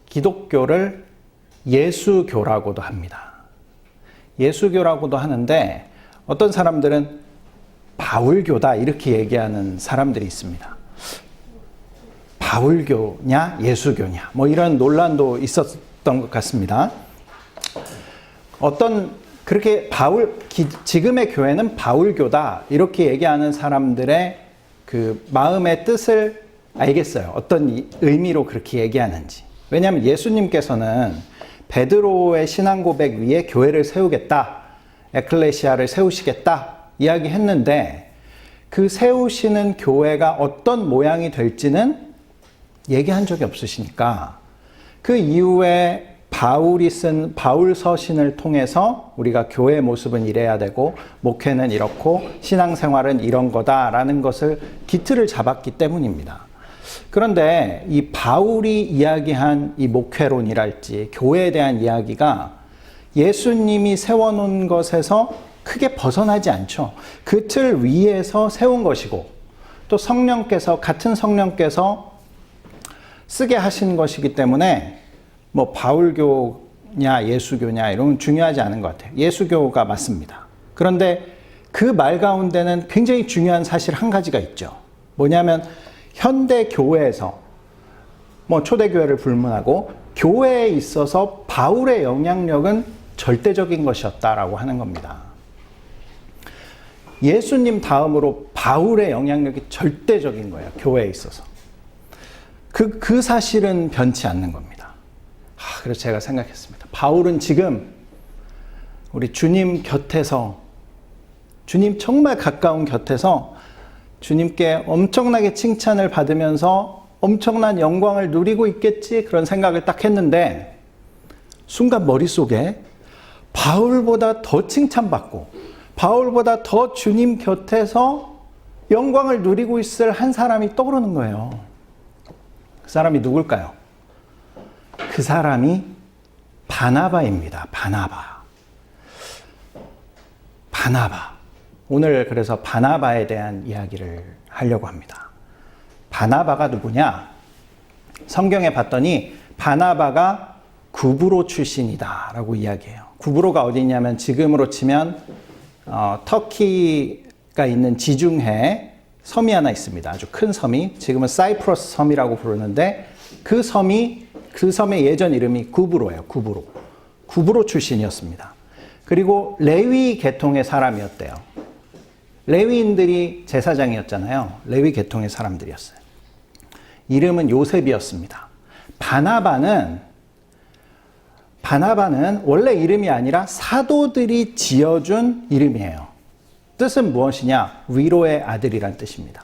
기독교를 예수교라고도 합니다. 예수교라고도 하는데 어떤 사람들은 바울교다 이렇게 얘기하는 사람들이 있습니다. 바울교냐 예수교냐 뭐 이런 논란도 있었던 것 같습니다. 그렇게 지금의 교회는 바울교다 이렇게 얘기하는 사람들의 그 마음의 뜻을 알겠어요. 어떤 의미로 그렇게 얘기하는지. 왜냐하면 예수님께서는 베드로의 신앙 고백 위에 교회를 세우겠다, 에클레시아를 세우시겠다 이야기했는데 그 세우시는 교회가 어떤 모양이 될지는 얘기한 적이 없으시니까 그 이후에 바울이 쓴 바울 서신을 통해서 우리가 교회의 모습은 이래야 되고 목회는 이렇고 신앙생활은 이런 거다라는 것을 기틀을 잡았기 때문입니다. 그런데 이 바울이 이야기한 이 목회론이랄지 교회에 대한 이야기가 예수님이 세워놓은 것에서 크게 벗어나지 않죠. 그 틀 위에서 세운 것이고 또 같은 성령께서 쓰게 하신 것이기 때문에 뭐 바울교냐 예수교냐 이런 건 중요하지 않은 것 같아요. 예수교가 맞습니다. 그런데 그 말 가운데는 굉장히 중요한 사실 한 가지가 있죠. 뭐냐면 현대 교회에서 뭐 초대교회를 불문하고 교회에 있어서 바울의 영향력은 절대적인 것이었다라고 하는 겁니다. 예수님 다음으로 바울의 영향력이 절대적인 거예요. 교회에 있어서. 그 사실은 변치 않는 겁니다. 그래서 제가 생각했습니다. 바울은 지금 우리 주님 곁에서, 주님 정말 가까운 곁에서 주님께 엄청나게 칭찬을 받으면서 엄청난 영광을 누리고 있겠지 그런 생각을 딱 했는데 순간 머릿속에 바울보다 더 칭찬받고 바울보다 더 주님 곁에서 영광을 누리고 있을 한 사람이 떠오르는 거예요. 그 사람이 누굴까요? 그 사람이 바나바입니다. 바나바. 오늘 그래서 바나바에 대한 이야기를 하려고 합니다. 바나바가 누구냐? 성경에 봤더니 바나바가 구브로 출신이다 라고 이야기해요. 구브로가 어디 있냐면 지금으로 치면 터키가 있는 지중해에 섬이 하나 있습니다. 아주 큰 섬이. 지금은 사이프러스 섬이라고 부르는데 그 섬의 예전 이름이 구브로예요. 구브로 출신이었습니다. 그리고 레위 계통의 사람이었대요. 레위인들이 제사장이었잖아요. 레위 계통의 사람들이었어요. 이름은 요셉이었습니다. 바나바는 원래 이름이 아니라 사도들이 지어준 이름이에요. 뜻은 무엇이냐? 위로의 아들이란 뜻입니다.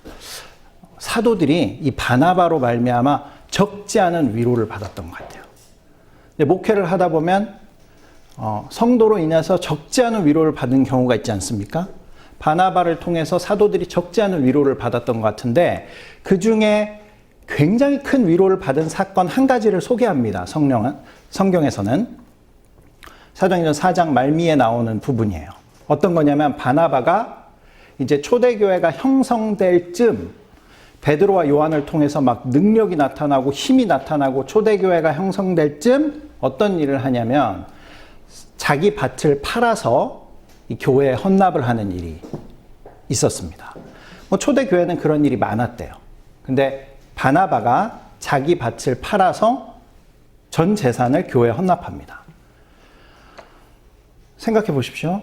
사도들이 이 바나바로 말미암아 적지 않은 위로를 받았던 것 같아요. 목회를 하다 보면 성도로 인해서 적지 않은 위로를 받은 경우가 있지 않습니까? 바나바를 통해서 사도들이 적지 않은 위로를 받았던 것 같은데 그 중에 굉장히 큰 위로를 받은 사건 한 가지를 소개합니다. 성경에서는 사도행전 4장 말미에 나오는 부분이에요. 어떤 거냐면 바나바가 이제 초대교회가 형성될 쯤 베드로와 요한을 통해서 막 능력이 나타나고 힘이 나타나고 초대교회가 형성될 쯤 어떤 일을 하냐면 자기 밭을 팔아서 이 교회에 헌납을 하는 일이 있었습니다. 초대교회는 그런 일이 많았대요. 근데 바나바가 자기 밭을 팔아서 전 재산을 교회에 헌납합니다. 생각해 보십시오.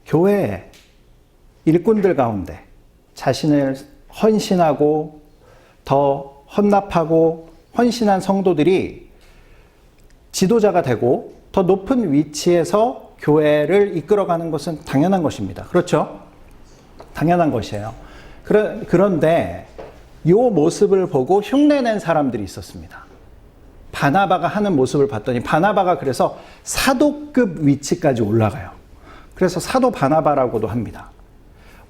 교회 일꾼들 가운데 자신을 헌신하고 더 헌납하고 헌신한 성도들이 지도자가 되고 더 높은 위치에서 교회를 이끌어가는 것은 당연한 것입니다. 그렇죠? 당연한 것이에요. 그런데 이 모습을 보고 흉내낸 사람들이 있었습니다. 바나바가 하는 모습을 봤더니 바나바가 그래서 사도급 위치까지 올라가요. 그래서 사도 바나바라고도 합니다.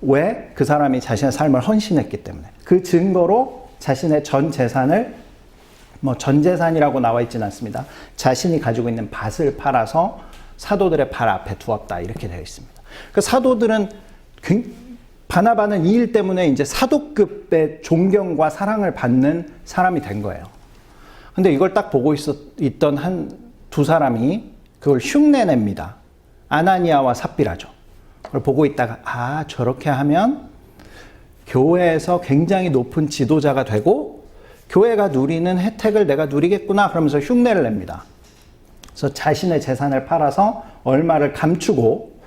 왜? 그 사람이 자신의 삶을 헌신했기 때문에. 그 증거로 자신의 전 재산을 전 재산이라고 나와 있지는 않습니다. 자신이 가지고 있는 밭을 팔아서 사도들의 발 앞에 두었다 이렇게 되어 있습니다. 그 사도들은 바나바는 이 일 때문에 이제 사도급의 존경과 사랑을 받는 사람이 된 거예요. 근데 이걸 딱 보고 있던 두 사람이 그걸 흉내냅니다. 아나니아와 삽비라죠. 그걸 보고 있다가 저렇게 하면 교회에서 굉장히 높은 지도자가 되고 교회가 누리는 혜택을 내가 누리겠구나 그러면서 흉내를 냅니다. 그래서 자신의 재산을 팔아서 얼마를 감추고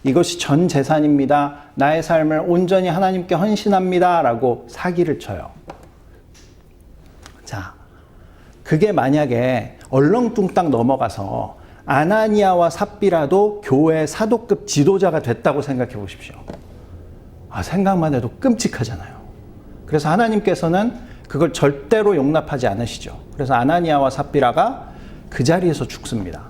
이것이 전 재산입니다. 나의 삶을 온전히 하나님께 헌신합니다. 라고 사기를 쳐요. 자, 그게 만약에 얼렁뚱땅 넘어가서 아나니아와 삽비라도 교회 사도급 지도자가 됐다고 생각해 보십시오. 생각만 해도 끔찍하잖아요. 그래서 하나님께서는 그걸 절대로 용납하지 않으시죠. 그래서 아나니아와 삽비라가 그 자리에서 죽습니다.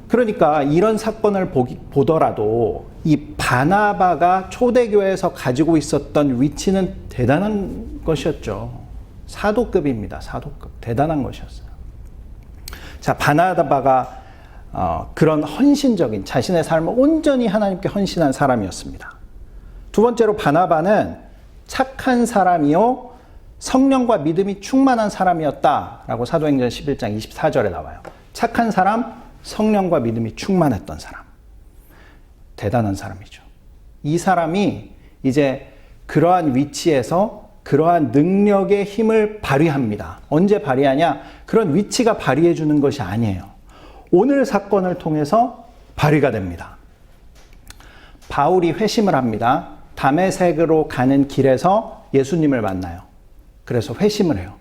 그러니까 이런 사건을 보더라도 이 바나바가 초대교회에서 가지고 있었던 위치는 대단한 것이었죠. 사도급입니다. 사도급. 대단한 것이었어요. 자, 바나바가 그런 헌신적인 자신의 삶을 온전히 하나님께 헌신한 사람이었습니다. 두 번째로 바나바는 착한 사람이요 성령과 믿음이 충만한 사람이었다라고 사도행전 11장 24절에 나와요. 착한 사람, 성령과 믿음이 충만했던 사람. 대단한 사람이죠. 이 사람이 이제 그러한 위치에서 그러한 능력의 힘을 발휘합니다. 언제 발휘하냐? 그런 위치가 발휘해 주는 것이 아니에요. 오늘 사건을 통해서 발휘가 됩니다. 바울이 회심을 합니다. 다메섹으로 가는 길에서 예수님을 만나요. 그래서 회심을 해요.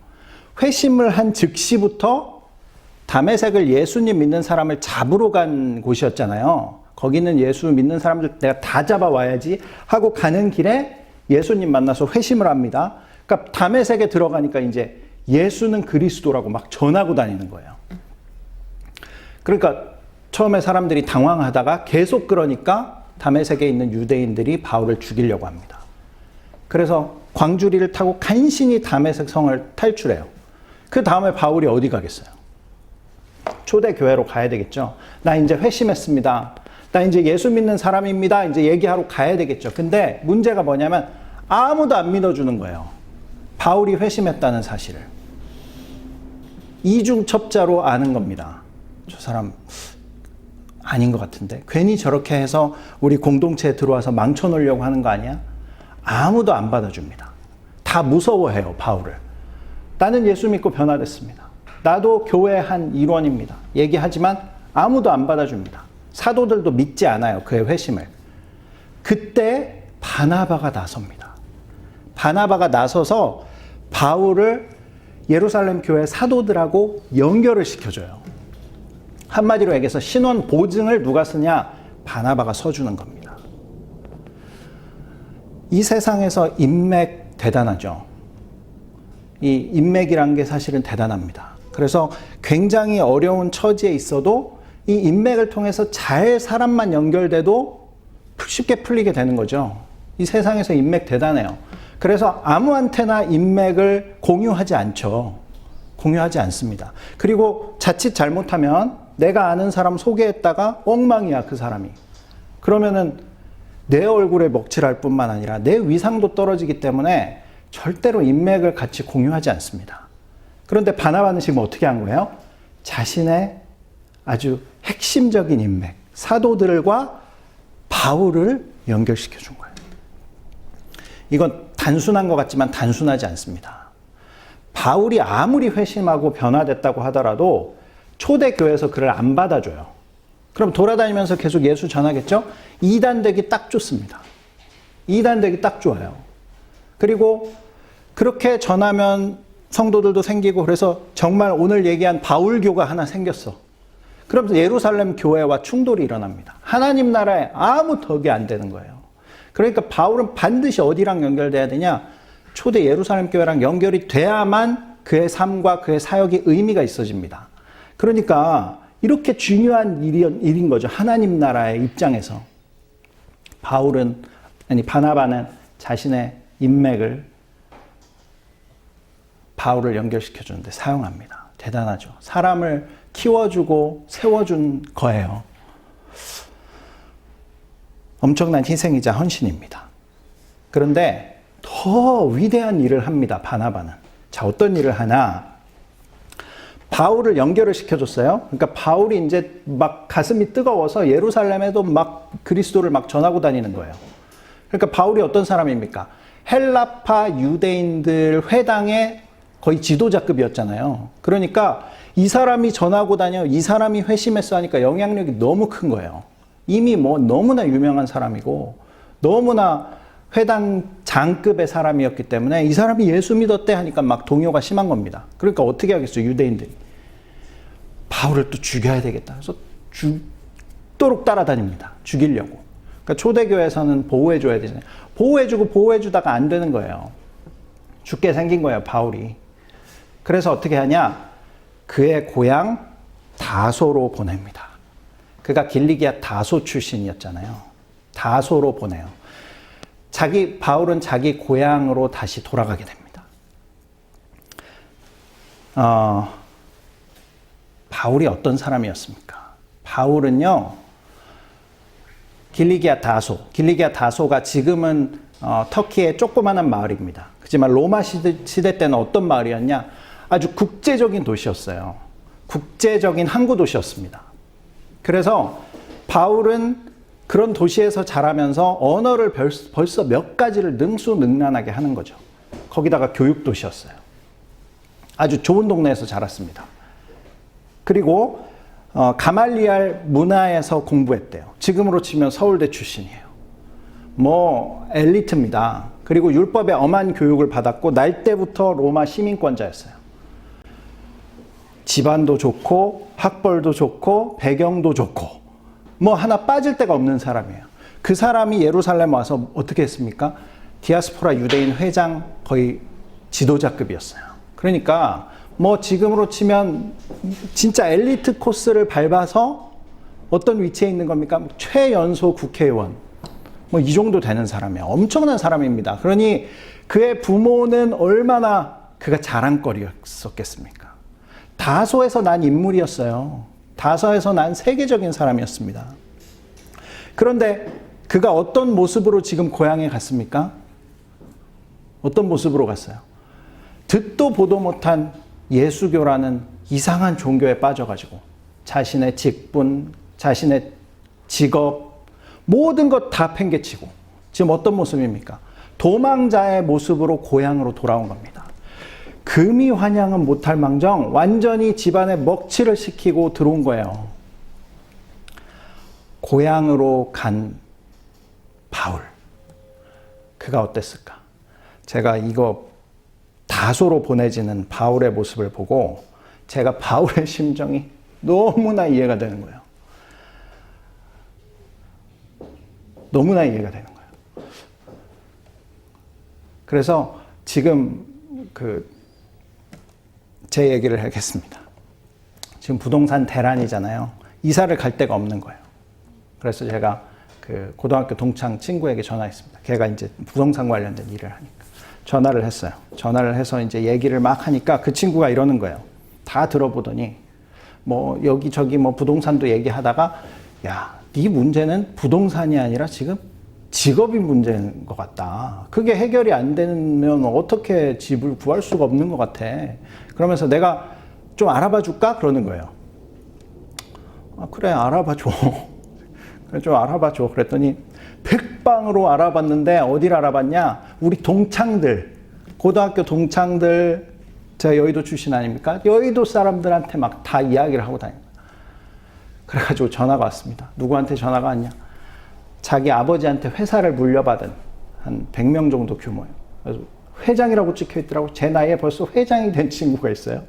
회심을 한 즉시부터 다메섹을 예수님 믿는 사람을 잡으러 간 곳이었잖아요. 거기는 예수 믿는 사람들 내가 다 잡아와야지 하고 가는 길에 예수님 만나서 회심을 합니다. 그러니까 다메섹에 들어가니까 이제 예수는 그리스도라고 막 전하고 다니는 거예요. 그러니까 처음에 사람들이 당황하다가 계속 그러니까 다메섹에 있는 유대인들이 바울을 죽이려고 합니다. 그래서 광주리를 타고 간신히 다메섹 성을 탈출해요. 그 다음에 바울이 어디 가겠어요? 초대교회로 가야 되겠죠. 나 이제 회심했습니다. 나 이제 예수 믿는 사람입니다. 이제 얘기하러 가야 되겠죠. 근데 문제가 뭐냐면 아무도 안 믿어주는 거예요. 바울이 회심했다는 사실을. 이중첩자로 아는 겁니다. 저 사람 아닌 것 같은데. 괜히 저렇게 해서 우리 공동체에 들어와서 망쳐놓으려고 하는 거 아니야? 아무도 안 받아줍니다. 다 무서워해요, 바울을. 나는 예수 믿고 변화됐습니다. 나도 교회의 한 일원입니다. 얘기하지만 아무도 안 받아줍니다. 사도들도 믿지 않아요, 그의 회심을. 그때 바나바가 나섭니다. 바나바가 나서서 바울을 예루살렘 교회 사도들하고 연결을 시켜줘요. 한마디로 얘기해서 신원 보증을 누가 쓰냐? 바나바가 서주는 겁니다. 이 세상에서 인맥 대단하죠. 이 인맥이란 게 사실은 대단합니다. 그래서 굉장히 어려운 처지에 있어도 이 인맥을 통해서 잘 사람만 연결돼도 쉽게 풀리게 되는 거죠. 이 세상에서 인맥 대단해요. 그래서 아무한테나 인맥을 공유하지 않죠. 공유하지 않습니다. 그리고 자칫 잘못하면 내가 아는 사람 소개했다가 엉망이야, 그 사람이. 그러면은 내 얼굴에 먹칠할 뿐만 아니라 내 위상도 떨어지기 때문에 절대로 인맥을 같이 공유하지 않습니다. 그런데 바나바는 지금 어떻게 한 거예요? 자신의 아주 핵심적인 인맥, 사도들과 바울을 연결시켜 준 거예요. 이건 단순한 것 같지만 단순하지 않습니다. 바울이 아무리 회심하고 변화됐다고 하더라도 초대교회에서 그를 안 받아줘요. 그럼 돌아다니면서 계속 예수 전하겠죠? 이단되기 딱 좋습니다. 이단되기 딱 좋아요. 그리고 그렇게 전하면 성도들도 생기고 그래서 정말 오늘 얘기한 바울교가 하나 생겼어. 그러면서 예루살렘 교회와 충돌이 일어납니다. 하나님 나라에 아무 덕이 안 되는 거예요. 그러니까 바울은 반드시 어디랑 연결돼야 되냐? 초대 예루살렘 교회랑 연결이 돼야만 그의 삶과 그의 사역이 의미가 있어집니다. 그러니까 이렇게 중요한 일인 거죠. 하나님 나라의 입장에서. 바나바는 자신의 인맥을 바울을 연결시켜 주는데 사용합니다. 대단하죠. 사람을 키워주고 세워준 거예요. 엄청난 희생이자 헌신입니다. 그런데 더 위대한 일을 합니다. 바나바는. 자, 어떤 일을 하나? 바울을 연결을 시켜줬어요. 그러니까 바울이 이제 막 가슴이 뜨거워서 예루살렘에도 막 그리스도를 막 전하고 다니는 거예요. 그러니까 바울이 어떤 사람입니까? 헬라파 유대인들 회당의 거의 지도자급이었잖아요. 그러니까 이 사람이 전하고 다녀, 이 사람이 회심했어 하니까 영향력이 너무 큰 거예요. 이미 뭐 너무나 유명한 사람이고 너무나 회당 장급의 사람이었기 때문에 이 사람이 예수 믿었대 하니까 막 동요가 심한 겁니다. 그러니까 어떻게 하겠어요, 유대인들이. 바울을 또 죽여야 되겠다. 그래서 죽도록 따라다닙니다. 죽이려고. 그러니까 초대교회에서는 보호해줘야 되잖아요. 보호해주다가 안 되는 거예요. 죽게 생긴 거예요, 바울이. 그래서 어떻게 하냐? 그의 고향 다소로 보냅니다. 그가 길리기아 다소 출신이었잖아요. 다소로 보내요. 바울은 자기 고향으로 다시 돌아가게 됩니다. 바울이 어떤 사람이었습니까? 바울은요, 길리기아 다소가 지금은 터키의 조그마한 마을입니다. 하지만 로마 시대 때는 어떤 마을이었냐? 아주 국제적인 도시였어요. 국제적인 항구 도시였습니다. 그래서 바울은 그런 도시에서 자라면서 언어를 벌써 몇 가지를 능수능란하게 하는 거죠. 거기다가 교육도시였어요. 아주 좋은 동네에서 자랐습니다. 그리고 가말리알 문화에서 공부했대요. 지금으로 치면 서울대 출신이에요. 뭐 엘리트입니다. 그리고 율법의 엄한 교육을 받았고 날 때부터 로마 시민권자였어요. 집안도 좋고 학벌도 좋고 배경도 좋고 뭐 하나 빠질 데가 없는 사람이에요. 그 사람이 예루살렘 와서 어떻게 했습니까? 디아스포라 유대인 회장 거의 지도자급이었어요. 그러니까 뭐 지금으로 치면 진짜 엘리트 코스를 밟아서 어떤 위치에 있는 겁니까? 최연소 국회의원 뭐 이 정도 되는 사람이에요. 엄청난 사람입니다. 그러니 그의 부모는 얼마나 그가 자랑거리였었겠습니까? 다소에서 난 인물이었어요. 다소에서 난 세계적인 사람이었습니다. 그런데 그가 어떤 모습으로 지금 고향에 갔습니까? 어떤 모습으로 갔어요? 듣도 보도 못한 예수교라는 이상한 종교에 빠져가지고 자신의 직분, 자신의 직업, 모든 것 다 팽개치고 지금 어떤 모습입니까? 도망자의 모습으로 고향으로 돌아온 겁니다. 금이 환영은 못할 망정 완전히 집안에 먹칠을 시키고 들어온 거예요. 고향으로 간 바울. 그가 어땠을까? 제가 이거 다소로 보내지는 바울의 모습을 보고 제가 바울의 심정이 너무나 이해가 되는 거예요. 너무나 이해가 되는 거예요. 그래서 지금 제 얘기를 하겠습니다. 지금 부동산 대란이잖아요. 이사를 갈 데가 없는 거예요. 그래서 제가 그 고등학교 동창 친구에게 전화했습니다. 걔가 이제 부동산 관련된 일을 하니까. 전화를 했어요. 전화를 해서 이제 얘기를 막 하니까 그 친구가 이러는 거예요. 다 들어보더니 뭐 여기저기 뭐 부동산도 얘기하다가 야, 네 문제는 부동산이 아니라 지금 직업이 문제인 것 같다. 그게 해결이 안 되면 어떻게 집을 구할 수가 없는 것 같아. 그러면서 내가 좀 알아봐 줄까? 그러는 거예요. 아, 그래, 알아봐 줘. 그래, 좀 알아봐 줘. 그랬더니 백방으로 알아봤는데 어디를 알아봤냐? 우리 동창들, 고등학교 동창들, 제가 여의도 출신 아닙니까? 여의도 사람들한테 막 다 이야기를 하고 다닙니다. 그래가지고 전화가 왔습니다. 누구한테 전화가 왔냐? 자기 아버지한테 회사를 물려받은 한 100명 정도 규모예요. 그래서 회장이라고 찍혀 있더라고. 제 나이에 벌써 회장이 된 친구가 있어요.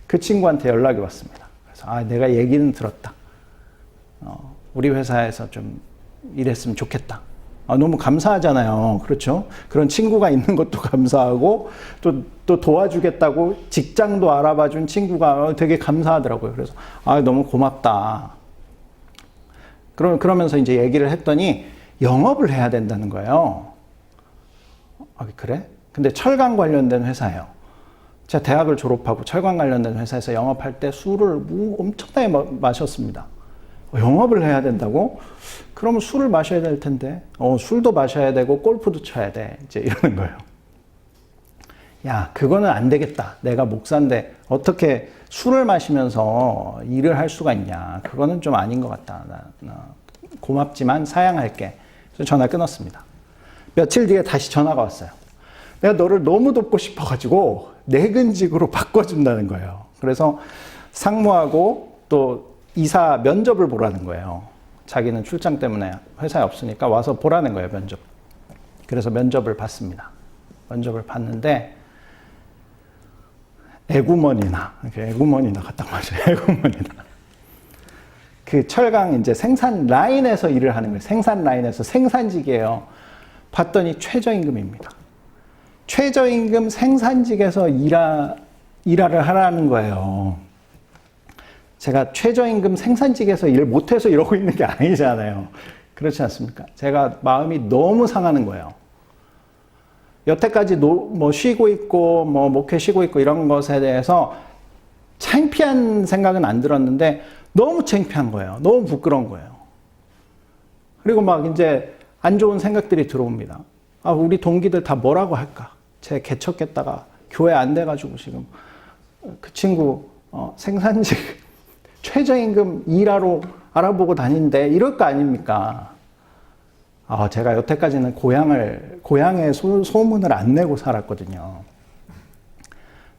그 친구한테 연락이 왔습니다. 그래서 내가 얘기는 들었다. 우리 회사에서 좀 일했으면 좋겠다. 너무 감사하잖아요. 그렇죠? 그런 친구가 있는 것도 감사하고 또 도와주겠다고 직장도 알아봐 준 친구가 되게 감사하더라고요. 그래서 너무 고맙다. 그러면서 이제 얘기를 했더니 영업을 해야 된다는 거예요. 그래? 근데 철강 관련된 회사예요. 제가 대학을 졸업하고 철강 관련된 회사에서 영업할 때 술을 엄청나게 마셨습니다. 영업을 해야 된다고? 그러면 술을 마셔야 될 텐데. 술도 마셔야 되고 골프도 쳐야 돼. 이제 이러는 거예요. 야, 그거는 안 되겠다. 내가 목사인데 어떻게 술을 마시면서 일을 할 수가 있냐. 그거는 좀 아닌 것 같다. 나 고맙지만 사양할게. 그래서 전화 끊었습니다. 며칠 뒤에 다시 전화가 왔어요. 내가 너를 너무 돕고 싶어가지고 내근직으로 바꿔준다는 거예요. 그래서 상무하고 또 이사 면접을 보라는 거예요. 자기는 출장 때문에 회사에 없으니까 와서 보라는 거예요, 면접. 그래서 면접을 봤습니다. 면접을 봤는데 애구머니나 같단 말이죠. 애구머니나. 그 철강 이제 생산 라인에서 일을 하는 거예요. 생산 라인에서 생산직이에요. 봤더니 최저임금입니다. 최저임금 생산직에서 일하를 하라는 거예요. 제가 최저임금 생산직에서 일 못해서 이러고 있는 게 아니잖아요. 그렇지 않습니까? 제가 마음이 너무 상하는 거예요. 여태까지 뭐 쉬고 있고, 뭐 목회 쉬고 있고 이런 것에 대해서 창피한 생각은 안 들었는데 너무 창피한 거예요. 너무 부끄러운 거예요. 그리고 막 이제 안 좋은 생각들이 들어옵니다. 아, 우리 동기들 다 뭐라고 할까? 쟤 개척했다가 교회 안 돼가지고 지금 그 친구 생산직 최저임금 일하러 알아보고 다니는데 이럴 거 아닙니까? 제가 여태까지는 고향의 소문을 안 내고 살았거든요.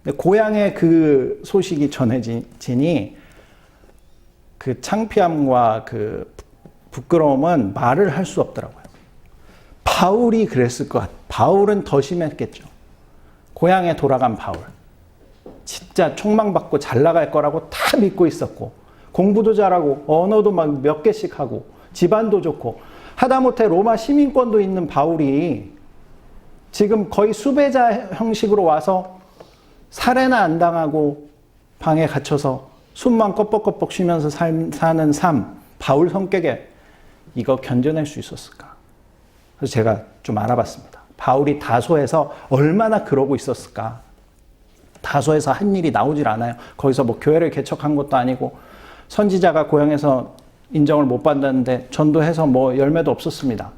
근데 고향의 그 소식이 전해지니 그 창피함과 그 부끄러움은 말을 할 수 없더라고요. 바울이 그랬을 것 같아요. 바울은 더 심했겠죠. 고향에 돌아간 바울. 진짜 촉망받고 잘 나갈 거라고 다 믿고 있었고, 공부도 잘하고, 언어도 막 몇 개씩 하고, 집안도 좋고, 하다못해 로마 시민권도 있는 바울이 지금 거의 수배자 형식으로 와서 살해나 안 당하고 방에 갇혀서 숨만 껍벅껍벅 쉬면서 사는 삶, 바울 성격에 이거 견뎌낼 수 있었을까? 그래서 제가 좀 알아봤습니다. 바울이 다소에서 얼마나 그러고 있었을까? 다소에서 한 일이 나오질 않아요. 거기서 뭐 교회를 개척한 것도 아니고 선지자가 고향에서 인정을 못 받았는데 전도해서 뭐 열매도 없었습니다.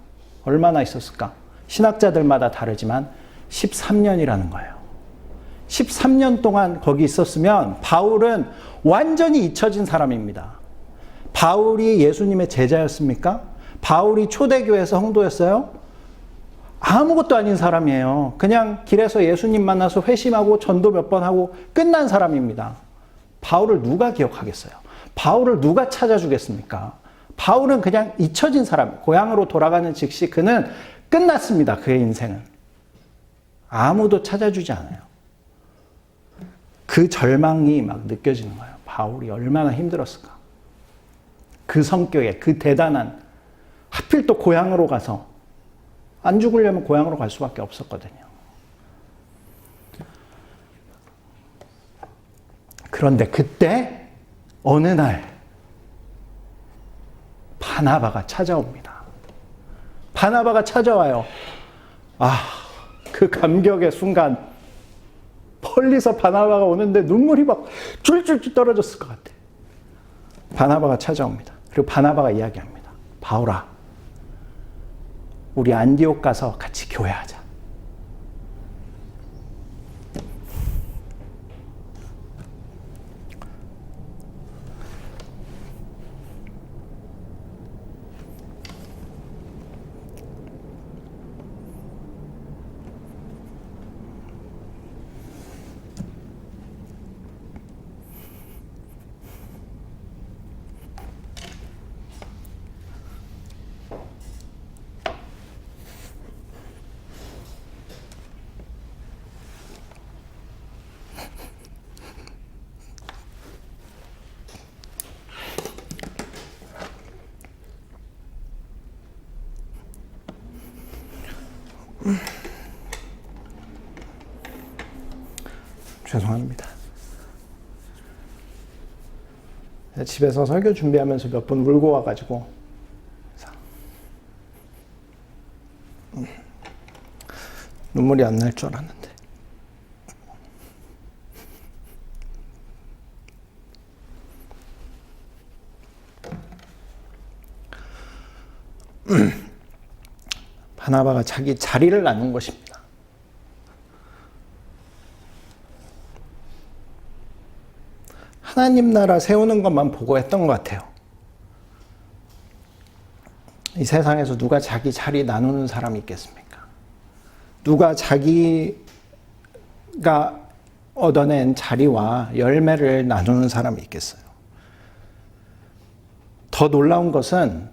얼마나 있었을까? 신학자들마다 다르지만 13년이라는 거예요. 13년 동안 거기 있었으면 바울은 완전히 잊혀진 사람입니다. 바울이 예수님의 제자였습니까? 바울이 초대교회 성도였어요? 아무것도 아닌 사람이에요. 그냥 길에서 예수님 만나서 회심하고 전도 몇 번 하고 끝난 사람입니다. 바울을 누가 기억하겠어요? 바울을 누가 찾아주겠습니까? 바울은 그냥 잊혀진 사람, 고향으로 돌아가는 즉시 그는 끝났습니다. 그의 인생은. 아무도 찾아주지 않아요. 그 절망이 막 느껴지는 거예요. 바울이 얼마나 힘들었을까. 그 성격에, 그 대단한, 하필 또 고향으로 가서, 안 죽으려면 고향으로 갈 수밖에 없었거든요. 그런데 그때 어느 날 바나바가 찾아옵니다. 바나바가 찾아와요. 그 감격의 순간 멀리서 바나바가 오는데 눈물이 막 줄줄줄 떨어졌을 것 같아. 바나바가 찾아옵니다. 그리고 바나바가 이야기합니다. 바울아, 우리 안디옥 가서 같이 교회하자. 죄송합니다. 집에서 설교 준비하면서 몇 번 울고 와가지고 눈물이 안 날 줄 알았는데 바나바가 자기 자리를 나눈 것입니다. 하나님 나라 세우는 것만 보고 했던 것 같아요. 이 세상에서 누가 자기 자리 나누는 사람이 있겠습니까? 누가 자기가 얻어낸 자리와 열매를 나누는 사람이 있겠어요? 더 놀라운 것은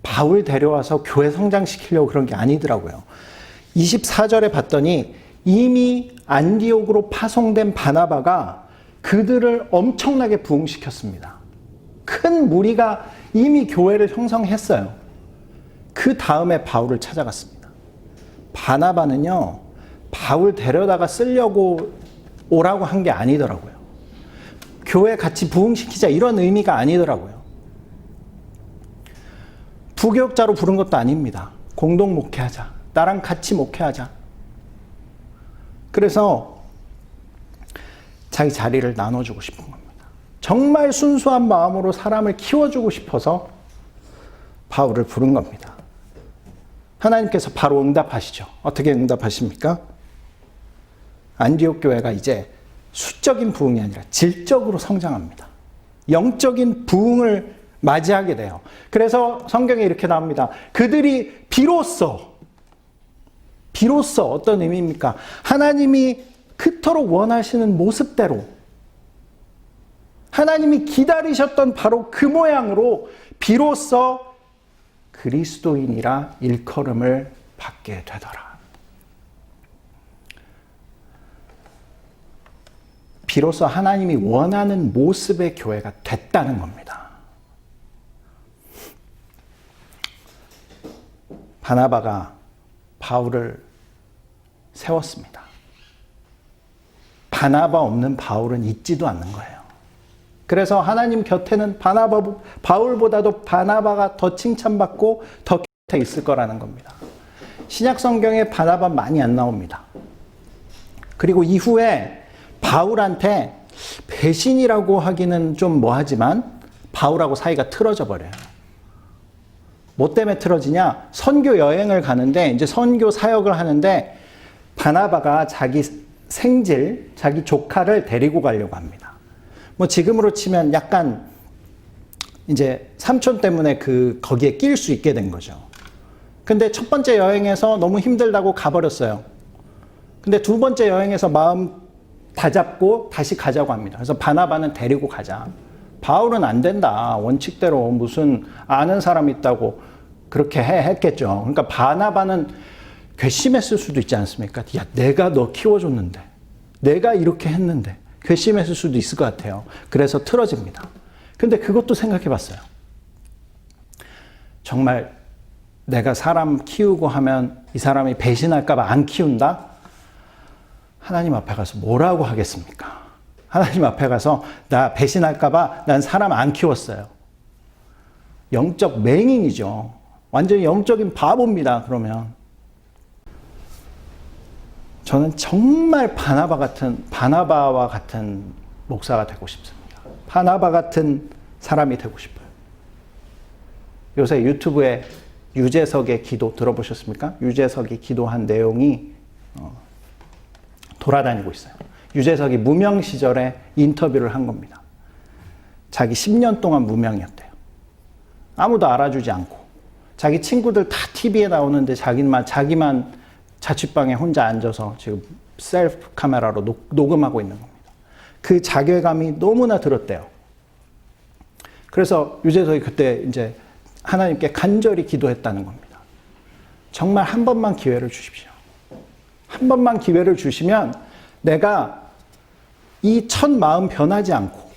바울 데려와서 교회 성장시키려고 그런 게 아니더라고요. 24절에 봤더니 이미 안디옥으로 파송된 바나바가 그들을 엄청나게 부흥시켰습니다. 큰 무리가 이미 교회를 형성했어요. 그 다음에 바울을 찾아갔습니다. 바나바는요, 바울 데려다가 쓰려고 오라고 한 게 아니더라고요. 교회 같이 부흥시키자 이런 의미가 아니더라고요. 부교육자로 부른 것도 아닙니다. 공동 목회하자. 나랑 같이 목회하자. 그래서 자기 자리를 나눠주고 싶은 겁니다. 정말 순수한 마음으로 사람을 키워주고 싶어서 바울을 부른 겁니다. 하나님께서 바로 응답하시죠. 어떻게 응답하십니까? 안디옥 교회가 이제 수적인 부흥이 아니라 질적으로 성장합니다. 영적인 부흥을 맞이하게 돼요. 그래서 성경에 이렇게 나옵니다. 그들이 비로소 어떤 의미입니까? 하나님이 그토록 원하시는 모습대로, 하나님이 기다리셨던 바로 그 모양으로 비로소 그리스도인이라 일컬음을 받게 되더라. 비로소 하나님이 원하는 모습의 교회가 됐다는 겁니다. 바나바가 바울을 세웠습니다. 바나바 없는 바울은 있지도 않는 거예요. 그래서 하나님 곁에는 바울보다도 바나바가 더 칭찬받고 더 곁에 있을 거라는 겁니다. 신약 성경에 바나바 많이 안 나옵니다. 그리고 이후에 바울한테 배신이라고 하기는 좀 뭐하지만 바울하고 사이가 틀어져 버려요. 뭐 때문에 틀어지냐? 선교 여행을 가는데 이제 선교 사역을 하는데 바나바가 자기 생질, 자기 조카를 데리고 가려고 합니다. 뭐 지금으로 치면 약간 이제 삼촌 때문에 거기에 낄 수 있게 된 거죠. 근데 첫 번째 여행에서 너무 힘들다고 가버렸어요. 근데 두 번째 여행에서 마음 다잡고 다시 가자고 합니다. 그래서 바나바는 데리고 가자. 바울은 안 된다. 원칙대로 무슨 아는 사람 있다고 그렇게 했겠죠. 그러니까 바나바는 괘씸했을 수도 있지 않습니까? 야, 내가 너 키워줬는데, 내가 이렇게 했는데 괘씸했을 수도 있을 것 같아요. 그래서 틀어집니다. 근데 그것도 생각해 봤어요. 정말 내가 사람 키우고 하면 이 사람이 배신할까 봐 안 키운다? 하나님 앞에 가서 뭐라고 하겠습니까? 하나님 앞에 가서 나 배신할까 봐 난 사람 안 키웠어요. 영적 맹인이죠. 완전히 영적인 바보입니다. 그러면 저는 정말 바나바와 같은 목사가 되고 싶습니다. 바나바 같은 사람이 되고 싶어요. 요새 유튜브에 유재석의 기도 들어보셨습니까? 유재석이 기도한 내용이 돌아다니고 있어요. 유재석이 무명 시절에 인터뷰를 한 겁니다. 자기 10년 동안 무명이었대요. 아무도 알아주지 않고 자기 친구들 다 TV에 나오는데 자기만 자취방에 혼자 앉아서 지금 셀프 카메라로 녹음하고 있는 겁니다. 그 자괴감이 너무나 들었대요. 그래서 유재석이 그때 이제 하나님께 간절히 기도했다는 겁니다. 정말 한 번만 기회를 주십시오. 한 번만 기회를 주시면 내가 이 첫 마음 변하지 않고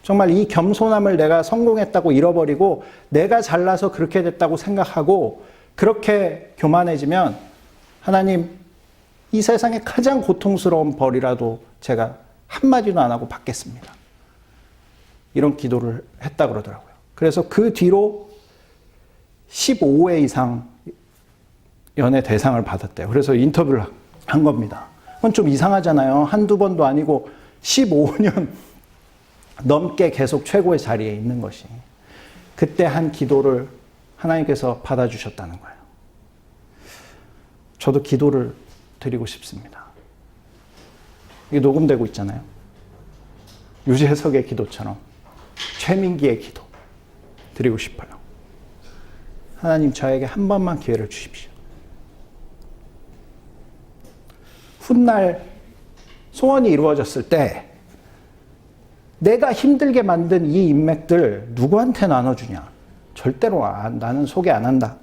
정말 이 겸손함을 내가 성공했다고 잃어버리고 내가 잘나서 그렇게 됐다고 생각하고 그렇게 교만해지면 하나님 이 세상의 가장 고통스러운 벌이라도 제가 한마디도 안 하고 받겠습니다. 이런 기도를 했다 그러더라고요. 그래서 그 뒤로 15회 이상 연예 대상을 받았대요. 그래서 인터뷰를 한 겁니다. 그건 좀 이상하잖아요. 한두 번도 아니고 15년 넘게 계속 최고의 자리에 있는 것이. 그때 한 기도를 하나님께서 받아주셨다는 거예요. 저도 기도를 드리고 싶습니다. 이게 녹음되고 있잖아요. 유재석의 기도처럼 최민기의 기도 드리고 싶어요. 하나님, 저에게 한 번만 기회를 주십시오. 훗날 소원이 이루어졌을 때 내가 힘들게 만든 이 인맥들 누구한테 나눠주냐? 절대로 나는 소개 안 한다.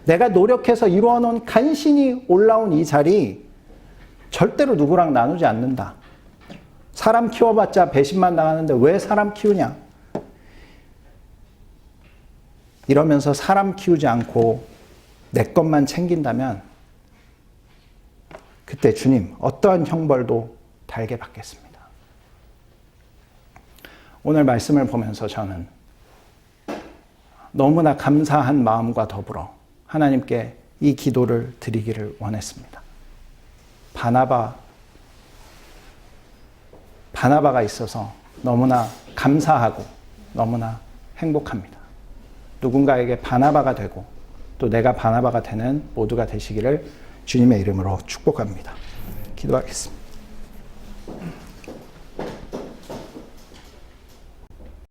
내가 노력해서 이루어놓은 간신히 올라온 이 자리 절대로 누구랑 나누지 않는다. 사람 키워봤자 배신만 당하는데 왜 사람 키우냐? 이러면서 사람 키우지 않고 내 것만 챙긴다면 그때 주님 어떠한 형벌도 달게 받겠습니다. 오늘 말씀을 보면서 저는 너무나 감사한 마음과 더불어 하나님께 이 기도를 드리기를 원했습니다. 바나바가 있어서 너무나 감사하고 너무나 행복합니다. 누군가에게 바나바가 되고 또 내가 바나바가 되는 모두가 되시기를 주님의 이름으로 축복합니다. 기도하겠습니다.